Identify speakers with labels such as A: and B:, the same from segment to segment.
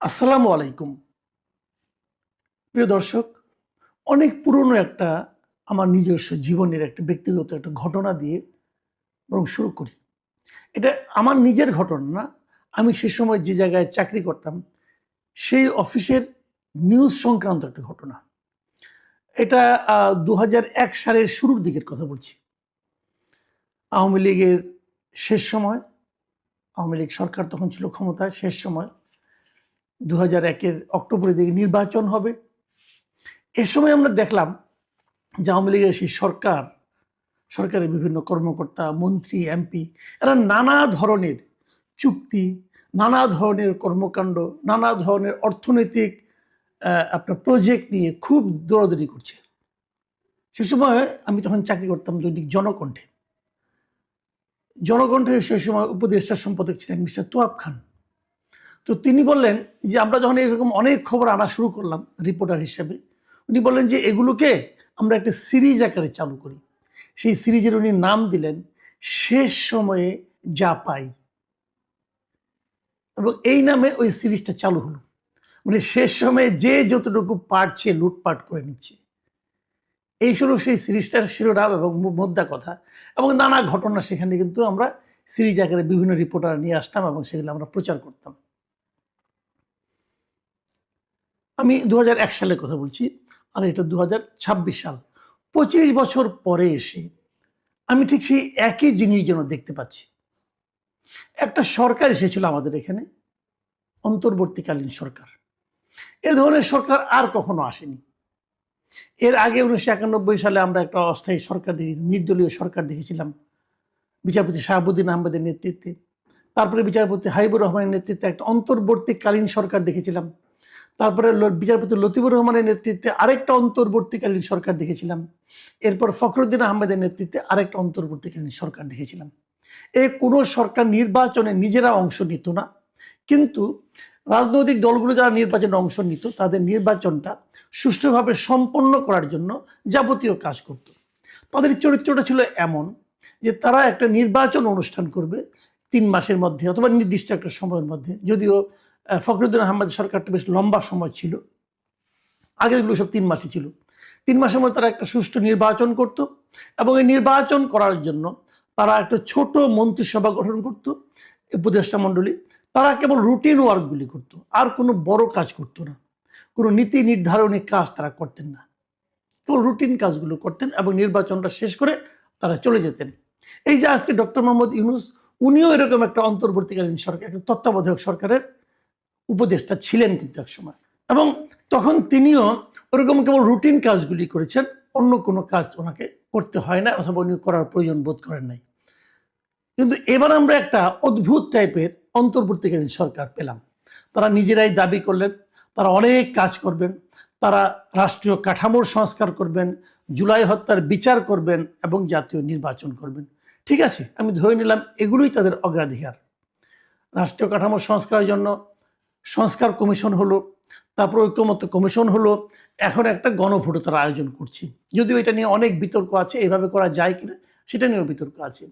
A: আসসালামু আলাইকুম। প্রিয় দর্শক, অনেক পুরনো একটা আমার নিজস্ব জীবনের একটা ব্যক্তিগত একটা ঘটনা দিয়ে বরং শুরু করি। এটা আমার নিজের ঘটনা না। আমি সে সময় যে জায়গায় চাকরি করতাম, সেই অফিসের নিউজ সংক্রান্ত একটা ঘটনা। এটা ২০০১ সালের শুরুর দিকের কথা বলছি। আওয়ামী লীগের শেষ সময়, আওয়ামী লীগ সরকার তখন ছিল ক্ষমতায়, শেষ সময় ২০০১-এর অক্টোবরের দিকে নির্বাচন হবে। এ সময় আমরা দেখলাম যে আওয়ামী লীগের সেই সরকারের বিভিন্ন কর্মকর্তা, মন্ত্রী, এমপি এরা নানা ধরনের চুক্তি, নানা ধরনের কর্মকাণ্ড, নানা ধরনের অর্থনৈতিক আপনার প্রজেক্ট নিয়ে খুব দৌড়াদৌড়ি করছে। সে সময় আমি তখন চাকরি করতাম দৈনিক জনকণ্ঠে। জনকণ্ঠের সে সময় উপদেষ্টা সম্পাদক ছিলেন মিস্টার তোয়াব খান। তো তিনি বললেন যে আমরা যখন এরকম অনেক খবর আনা শুরু করলাম রিপোর্টার হিসেবে, উনি বললেন যে এগুলোকে আমরা একটা সিরিজ আকারে চালু করি। সেই সিরিজের উনি নাম দিলেন শেষ সময়ে যা পাই, এবং এই নামে ওই সিরিজটা চালু হলো। মানে শেষ সময়ে যে যতটুকু পারছে লুটপাট করে নিচ্ছে, এই হলো সেই সিরিজটার শিরোনাম এবং মোদ্দা কথা। এবং নানা ঘটনা সেখানে কিন্তু আমরা সিরিজ আকারে বিভিন্ন রিপোর্টার নিয়ে আসতাম এবং সেগুলো আমরা প্রচার করতাম। আমি ২০০১ সালের কথা বলছি, আর এটা ২০২৬ সাল। ২৫ বছর পরে এসে আমি ঠিক সেই একই জিনিস যেন দেখতে পাচ্ছি। একটা সরকার এসেছিল আমাদের এখানে, অন্তর্বর্তীকালীন সরকার। এ ধরনের সরকার আর কখনো আসেনি। এর আগে ১৯৯১ সালে আমরা একটা অস্থায়ী সরকার দেখেছি, নির্দলীয় সরকার দেখেছিলাম বিচারপতি শাহাবুদ্দিন আহমেদের নেতৃত্বে। তারপরে বিচারপতি হাবিবুর রহমানের নেতৃত্বে একটা অন্তর্বর্তীকালীন সরকার দেখেছিলাম। তারপরে বিচারপতি লতিফুর রহমানের নেতৃত্বে আরেকটা অন্তর্বর্তীকালীন সরকার দেখেছিলাম। এরপর ফখরুদ্দিন আহমেদের নেতৃত্বে আরেকটা অন্তর্বর্তীকালীন সরকার দেখেছিলাম। কোনো সরকার নির্বাচনে নিজেরা অংশ নিত না, কিন্তু রাজনৈতিক দলগুলো যারা নির্বাচনে অংশ নিত তাদের নির্বাচনটা সুষ্ঠুভাবে সম্পন্ন করার জন্য যাবতীয় কাজ করত। তাদের চরিত্রটা ছিল এমন যে তারা একটা নির্বাচন অনুষ্ঠান করবে ৩ মাসের মধ্যে অথবা নির্দিষ্ট একটা সময়ের মধ্যে। যদিও ফখরুদ্দিন আহমেদ সরকারটা বেশ লম্বা সময় ছিল, আগেগুলো সব ৩ মাসই ছিল। ৩ মাসের মধ্যে তারা একটা সুষ্ঠু নির্বাচন করত, এবং এই নির্বাচন করার জন্য তারা একটা ছোট মন্ত্রিসভা গঠন করত, উপদেষ্টা মণ্ডলী। তারা কেবল রুটিন ওয়ার্কগুলি করত, আর কোনো বড় কাজ করতো না। কোনো নীতি নির্ধারণী কাজ তারা করতেন না, কেবল রুটিন কাজগুলো করতেন এবং নির্বাচনটা শেষ করে তারা চলে যেতেন। এই যে আজকে ডক্টর মোহাম্মদ ইউনূস, উনিও এরকম একটা অন্তর্বর্তীকালীন সরকার, একটা তত্ত্বাবধায়ক সরকারের উপদেষ্টা ছিলেন কিন্তু এক সময়। এবং তখন তিনিও ওরকম কেবল রুটিন কাজগুলি করেছেন, অন্য কোনো কাজ ওনাকে করতে হয় না, অথবা উনি করার প্রয়োজন বোধ করেন নাই। কিন্তু এবার আমরা একটা অদ্ভুত টাইপের অন্তর্বর্তীকালীন সরকার পেলাম। তারা নিজেরাই দাবি করলেন তারা অনেক কাজ করবেন, তারা রাষ্ট্রীয় কাঠামোর সংস্কার করবেন, জুলাই হত্যার বিচার করবেন এবং জাতীয় নির্বাচন করবেন। ঠিক আছে, আমি ধরে নিলাম এগুলোই তাদের অগ্রাধিকার। রাষ্ট্রীয় কাঠামো সংস্কারের জন্য সংস্কার কমিশন হলো, তারপর ঐক্যমত্য কমিশন হলো, এখন একটা গণভোটও তারা আয়োজন করছে। যদিও এটা নিয়ে অনেক বিতর্ক আছে, এভাবে করা যায় কিনা সেটা নিয়েও বিতর্ক আছে।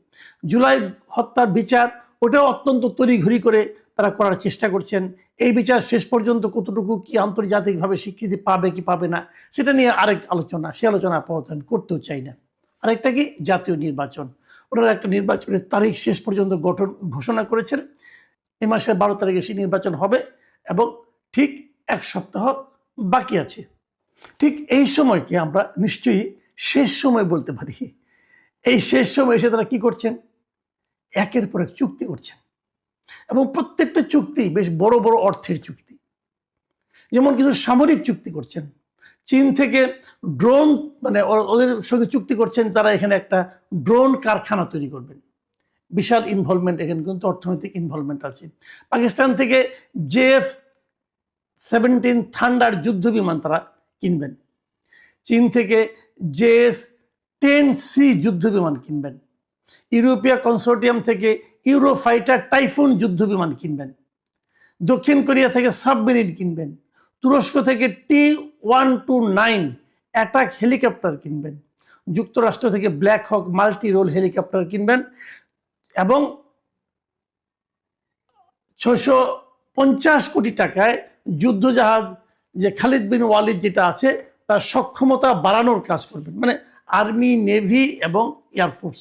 A: জুলাই হত্যার বিচার, ওটাও অত্যন্ত তড়িঘড়ি করে তারা করার চেষ্টা করছেন। এই বিচার শেষ পর্যন্ত কতটুকু কি আন্তর্জাতিকভাবে স্বীকৃতি পাবে কি পাবে না সেটা নিয়ে আরেক আলোচনা, সে আলোচনা আপাতত আমি করতেও চাই না। আরেকটা কি, জাতীয় নির্বাচন। ওনারা একটা নির্বাচনের তারিখ শেষ পর্যন্ত ঘোষণা করেছেন। এই মাসের ১২ তারিখে সেই নির্বাচন হবে এবং ঠিক ১ সপ্তাহ বাকি আছে। ঠিক এই সময়কে আমরা নিশ্চয়ই শেষ সময় বলতে পারি। এই শেষ সময় এসে তারা কি করছেন, একের পর এক চুক্তি করছেন, এবং প্রত্যেকটা চুক্তি বেশ বড় বড় অর্থের চুক্তি। যেমন কিছু সামরিক চুক্তি করছেন, চীন থেকে ড্রোন, মানে ওদের সঙ্গে চুক্তি করছেন তারা এখানে একটা ড্রোন কারখানা তৈরি করবেন। বিশাল ইনভলভমেন্ট, এখানে কিন্তু অর্থনৈতিক ইনভলভমেন্ট আছে। পাকিস্তান থেকে JF-17 থান্ডার যুদ্ধ বিমান তারা কিনবেন। চীন থেকে JS-10C যুদ্ধ বিমান কিনবেন। ইউরোপীয় কনসোর্টিয়াম থেকে ইউরোফাইটার টাইফুন যুদ্ধ বিমান কিনবেন। দক্ষিণ কোরিয়া থেকে সাবমেরিন কিনবেন। তুরস্ক থেকে T-129 অ্যাটাক হেলিকপ্টার কিনবেন। যুক্তরাষ্ট্র থেকে ব্ল্যাক হক মাল্টি রোল হেলিকপ্টার কিনবেন, এবং ৬৫০ কোটি টাকায় যুদ্ধজাহাজ যে খালিদ বিন ওয়ালিদ যেটা আছে তার সক্ষমতা বাড়ানোর কাজ করবেন, মানে আর্মি, নেভি এবং এয়ারফোর্স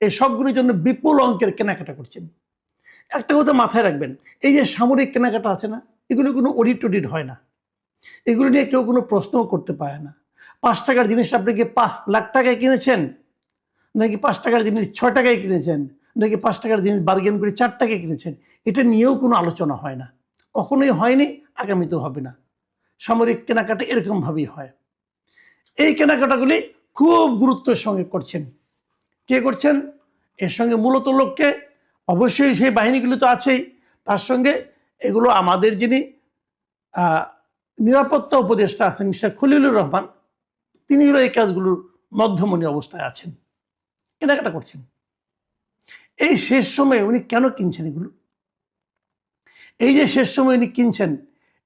A: এই সবগুলির জন্য বিপুল অঙ্কের কেনাকাটা করছেন। একটা কথা মাথায় রাখবেন, এই যে সামরিক কেনাকাটা আছে না, এগুলো কোনো অডিট টডিট হয় না, এগুলো নিয়ে কেউ কোনো প্রশ্নও করতে পারে না। 5 টাকার জিনিস আপনি কি 5 লাখ টাকায় কিনেছেন, নাকি 5 টাকার জিনিস 6 টাকায় কিনেছেন, নাকি 5 টাকার জিনিস বার্গেন করে 4 টাকায় কিনেছেন, এটা নিয়েও কোনো আলোচনা হয় না, কখনোই হয়নি, আগামীতেও হবে না। সামরিক কেনাকাটা এরকমভাবেই হয়। এই কেনাকাটাগুলি খুব গুরুত্বের সঙ্গে করছেন। কে করছেন? এর সঙ্গে মূলত লোককে, অবশ্যই সেই বাহিনীগুলি তো আছেই, তার সঙ্গে এগুলো আমাদের যিনি নিরাপত্তা উপদেষ্টা আছেন মিস্টার খলিলুর রহমান, তিনি হলো এই কাজগুলোর মধ্যমণি অবস্থায় আছেন, কেনাকাটা করছেন। এই শেষ সময়ে উনি কেন কিনছেন এগুলো? এই যে শেষ সময় উনি কিনছেন,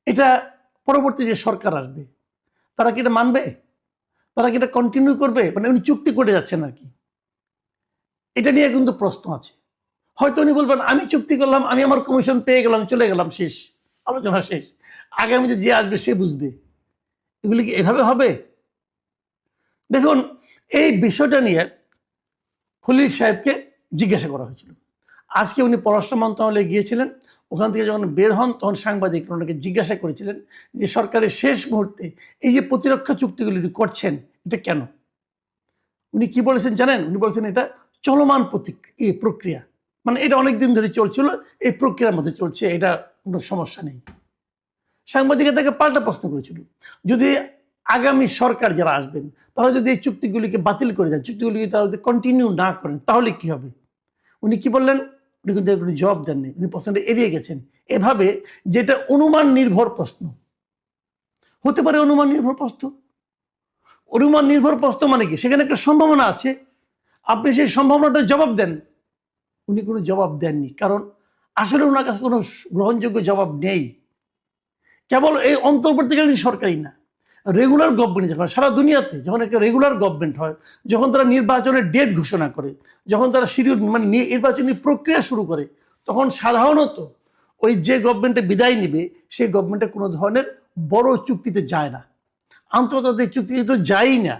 A: এটা পরবর্তী যে সরকার আসবে তারা কি এটা মানবে? তারা কি এটা কন্টিনিউ করবে? মানে উনি চুক্তি করে যাচ্ছেন আর কি, এটা নিয়ে কিন্তু প্রশ্ন আছে। হয়তো উনি বলবেন আমি চুক্তি করলাম, আমি আমার কমিশন পেয়ে গেলাম, চলে গেলাম, শেষ, আলোচনা শেষ, আগামীতে যে আসবে সে বুঝবে। এগুলি কি এভাবে হবে? দেখুন, এই বিষয়টা নিয়ে খলিল সাহেবকে জিজ্ঞাসা করা হয়েছিল। আজকে উনি পররাষ্ট্র মন্ত্রণালয়ে গিয়েছিলেন, ওখান থেকে যখন বের হন তখন সাংবাদিকরা ওনাকে জিজ্ঞাসা করেছিলেন যে সরকারের শেষ মুহূর্তে এই যে প্রতিরক্ষা চুক্তিগুলি করছেন এটা কেন? উনি কি বলেছেন জানেন? উনি বলেছেন এটা চলমান এই প্রক্রিয়া, মানে এটা অনেক দিন ধরে চলছিল, এই প্রক্রিয়ার মধ্যে চলছে, এটা কোনো সমস্যা নেই। সাংবাদিকরা তাকে পাল্টা প্রশ্ন করেছিল, যদি আগামী সরকার যারা আসবেন তারা যদি এই চুক্তিগুলিকে বাতিল করে দেন, চুক্তিগুলিকে তারা যদি কন্টিনিউ না করেন তাহলে কি হবে? উনি কি বললেন? উনি কিন্তু কোনো জবাব দেননি, উনি প্রশ্নটা এড়িয়ে গেছেন এভাবে, যেটা অনুমান নির্ভর প্রশ্ন হতে পারে। অনুমান নির্ভর প্রশ্ন, অনুমান নির্ভর প্রশ্ন মানে কি? সেখানে একটা সম্ভাবনা আছে, আপনি সেই সম্ভাবনাটা জবাব দেন। উনি কোনো জবাব দেননি, কারণ আসলে ওনার কাছে কোনো গ্রহণযোগ্য জবাব নেই। কেবল এই অন্তর্বর্তীকালীন সরকারই না, রেগুলার গভর্নমেন্ট যখন সারা দুনিয়াতে যখন একটা রেগুলার গভর্নমেন্ট হয়, যখন তারা নির্বাচনের ডেট ঘোষণা করে, যখন তারা শিডিউল মানে নির্বাচনী প্রক্রিয়া শুরু করে, তখন সাধারণত ওই যে গভর্নমেন্টে বিদায় নিবে সেই গভর্নমেন্টে কোনো ধরনের বড় চুক্তিতে যায় না, আন্তর্জাতিক চুক্তিতে তো যায়ই না।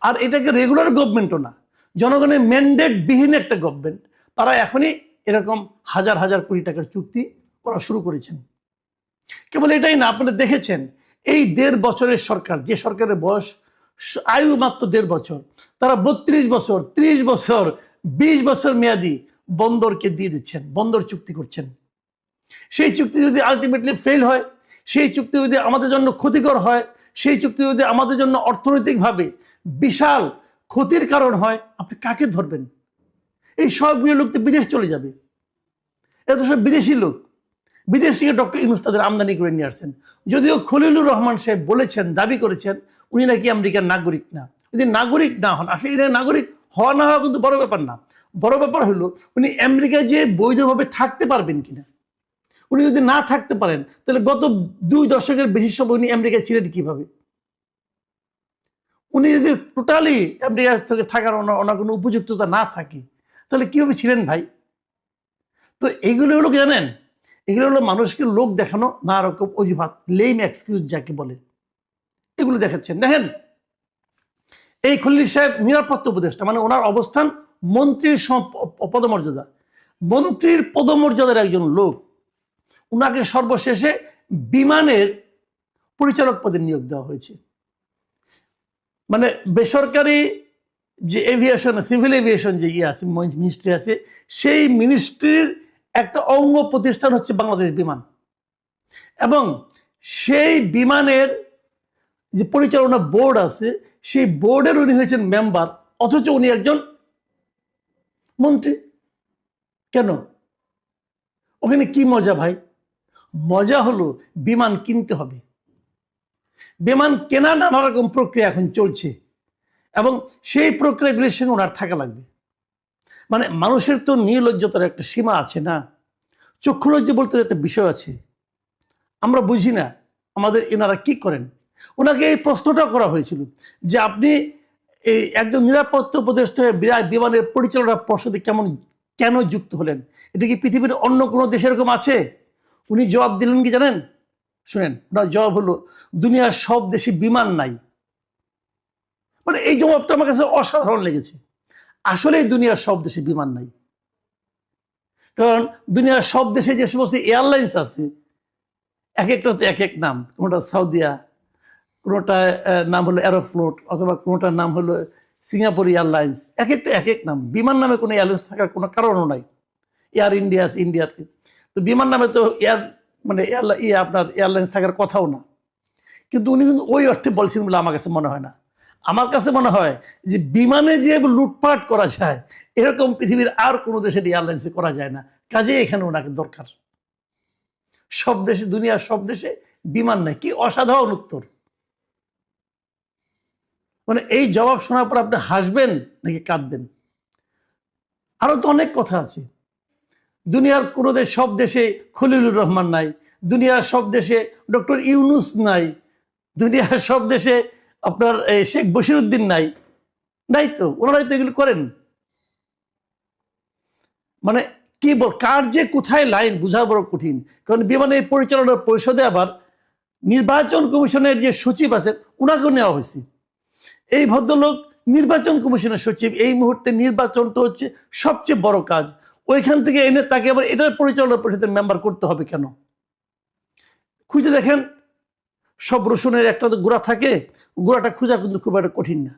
A: আর এটাকে রেগুলার গভর্নমেন্টও না, জনগণের ম্যান্ডেট বিহীন একটা গভর্নমেন্ট, তারা এখনই এরকম হাজার হাজার কোটি টাকার চুক্তি করা শুরু করেছেন। কেবল এটাই না, আপনারা দেখেছেন এই 1.5 বছরের সরকার, যে সরকারের বয়স আয়ু মাত্র 1.5 বছর, তারা 32 বছর, 30 বছর, 20 বছর মেয়াদি বন্দরকে দিয়ে দিচ্ছেন, বন্দর চুক্তি করছেন। সেই চুক্তি যদি আলটিমেটলি ফেল হয়, সেই চুক্তি যদি আমাদের জন্য ক্ষতিকর হয়, সেই চুক্তি যদি আমাদের জন্য অর্থনৈতিকভাবে বিশাল ক্ষতির কারণ হয়, আপনি কাকে ধরবেন? এই সবগুলো লোক তো বিদেশ চলে যাবে, এত সব বিদেশি লোক, বিদেশ থেকে ডক্টর ইউনূস তাদের আমদানি করে নিয়ে আসছেন। যদিও খলিলুর রহমান সাহেব বলেছেন, দাবি করেছেন উনি নাকি আমেরিকার নাগরিক না। যদি নাগরিক না হন, আসলে এটা নাগরিক হওয়া না হওয়া কিন্তু বড় ব্যাপার না, বড় ব্যাপার হলো উনি আমেরিকায় যে বৈধভাবে থাকতে পারবেন কিনা। উনি যদি না থাকতে পারেন তাহলে গত 2 দশকের বেশি সময় উনি আমেরিকায় ছিলেন কিভাবে? উনি যদি টোটালি আমেরিকা থেকে থাকার ওনার কোনো উপযুক্ততা না থাকে তাহলে কিভাবে ছিলেন ভাই? তো এইগুলো হলো কি জানেন, এগুলো হলো মানুষকে লোক দেখানো, না রকম অজুহাত, লেম এক্সকিউজ যাকে বলে, এগুলো দেখাচ্ছেন। দেখেন, এই খলিল সাহেব নিরাপত্তা উপদেষ্টা, মানে ওনার অবস্থান মন্ত্রীর পদমর্যাদা, মন্ত্রীর পদমর্যাদার একজন লোক, উনাকে সর্বশেষে বিমানের পরিচালক পদে নিয়োগ দেওয়া হয়েছে। মানে বেসরকারি যে এভিয়েশন, সিভিল এভিয়েশন যে আছে, মিনিস্ট্রি আছে, সেই মিনিস্ট্রির একটা অঙ্গ প্রতিষ্ঠান হচ্ছে বাংলাদেশ বিমান, এবং সেই বিমানের যে পরিচালনা বোর্ড আছে সেই বোর্ডের উনি হয়েছেন মেম্বার, অথচ উনি একজন মন্ত্রী। কেন? ওখানে কি মজা ভাই? মজা হলো বিমান কিনতে হবে, বিমান কেনা নানা রকম প্রক্রিয়া এখন চলছে, এবং সেই প্রক্রিয়াগুলির সঙ্গে ওনার থাকা লাগবে। মানে মানুষের তো নির্লজ্জতার একটা সীমা আছে না, চক্ষুলজ্জা বলতে একটা বিষয় আছে, আমরা বুঝি না আমাদের এনারা কি করেন। ওনাকে এই প্রশ্নটা করা হয়েছিল যে আপনি এই একজন নিরাপত্তা উপদেষ্টা হয়ে বিমানের পরিচালনা পর্ষদে কেন যুক্ত হলেন? এটা কি পৃথিবীর অন্য কোনো দেশে এরকম আছে? উনি জবাব দিলেন কি জানেন? শুনেন, ওনার জবাব হলো দুনিয়ার সব দেশে বিমান নাই। মানে এই জবাবটা আমার কাছে অসাধারণ লেগেছে। আসলেই দুনিয়ার সব দেশে বিমান নাই, কারণ দুনিয়ার সব দেশে যে সমস্ত এয়ারলাইন্স আছে এক একটা তো এক এক নাম। কোনোটা সাউদিয়া, কোনোটার নাম হলো অ্যারোফ্লোট, অথবা কোনোটার নাম হলো সিঙ্গাপুর এয়ারলাইন্স। এক একটা এক এক নাম। বিমান নামে কোনো এয়ারলাইন্স থাকার কোনো কারণও নাই। এয়ার ইন্ডিয়া আছে ইন্ডিয়াতে, তো বিমান নামে তো মানে আপনার এয়ারলাইন্স থাকার কথাও না। কিন্তু উনি কিন্তু ওই অর্থে বলছেন বলে আমার কাছে মনে হয় না। আমার কাছে মনে হয় যে বিমানে যে লুটপাট করা যায় এরকম পৃথিবীর আর কোনো দেশের এয়ারলাইন্সে করা যায় না। কাজেই এখানে ওনাকে দরকার। সব দেশে, দুনিয়ার সব দেশে বিমান নাই। কি অসাধারণ উত্তর! মানে এই জবাব শোনার পর আপনি হাসবেন নাকি কাঁদবেন? আরো তো অনেক কথা আছে। দুনিয়ার কোনো দেশ, সব দেশে খলিলুর রহমান নাই, দুনিয়ার সব দেশে ডক্টর ইউনুস নাই, দুনিয়ার সব দেশে আপনার শেখ বশিরউদ্দিন নাই। নাই তো, ওনারাই তো এগুলো করেন। মানে কি বল, কার যে কোথায় লাইন বোঝা বড় কঠিন। কারণ বিমানে পরিচালনা পরিষদে আবার নির্বাচন কমিশনের যে সচিব আছেন ওনাকেও নেওয়া হয়েছে। এই ভদ্রলোক নির্বাচন কমিশনের সচিব। এই মুহূর্তে নির্বাচনটা হচ্ছে সবচেয়ে বড় কাজ। ওইখান থেকে এনে তাকে আবার এটার পরিচালনা পরিষদের মেম্বার করতে হবে কেন? খুঁজে দেখেন, সব রসুনের একটা তো গোড়া থাকে, গোড়াটা খোঁজা কিন্তু খুব একটা কঠিন না।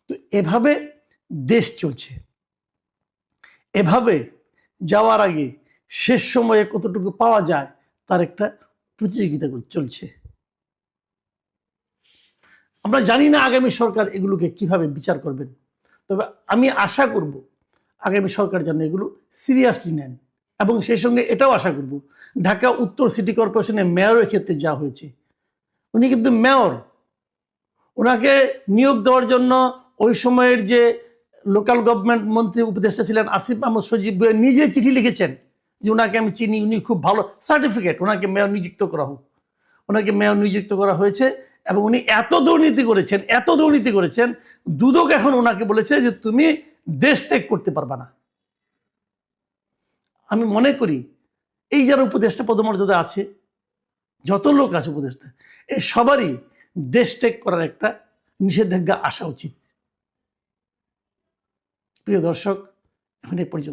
A: তো এভাবে দেশ চলছে। এভাবে যাওয়ার আগে শেষ সময়ে কতটুকু পাওয়া যায় তার একটা প্রতিযোগিতা চলছে। আমরা জানি না আগামী সরকার এগুলোকে কিভাবে বিচার করবেন। তবে আমি আশা করব আগামী সরকার যেন এগুলো সিরিয়াসলি নেন। এবং সেই সঙ্গে এটাও আশা করব, ঢাকা উত্তর সিটি কর্পোরেশনের মেয়রের ক্ষেত্রে যা হয়েছে, উনি কিন্তু মেয়র, ওনাকে নিয়োগ দেওয়ার জন্য ওই সময়ের যে লোকাল গভর্নমেন্ট মন্ত্রী উপদেষ্টা ছিলেন আসিফ মাহমুদ সজীব নিজে চিঠি লিখেছেন যে ওনাকে আমি চিনি, উনি খুব ভালো, সার্টিফিকেট, ওনাকে মেয়র নিযুক্ত করা হোক। ওনাকে মেয়র নিযুক্ত করা হয়েছে এবং উনি এত দুর্নীতি করেছেন, দুদক এখন ওনাকে বলেছে যে তুমি দেশ ত্যাগ করতে পারবা না। আমি মনে করি এই যারা উপদেষ্টা পদমর্যাদা আছে, যত লোক আছে উপদেষ্টা, এই সবারই দেশ ত্যাগ করার একটা নিষেধাজ্ঞা আসা উচিত। প্রিয় দর্শক, এখন এই পর্যন্ত।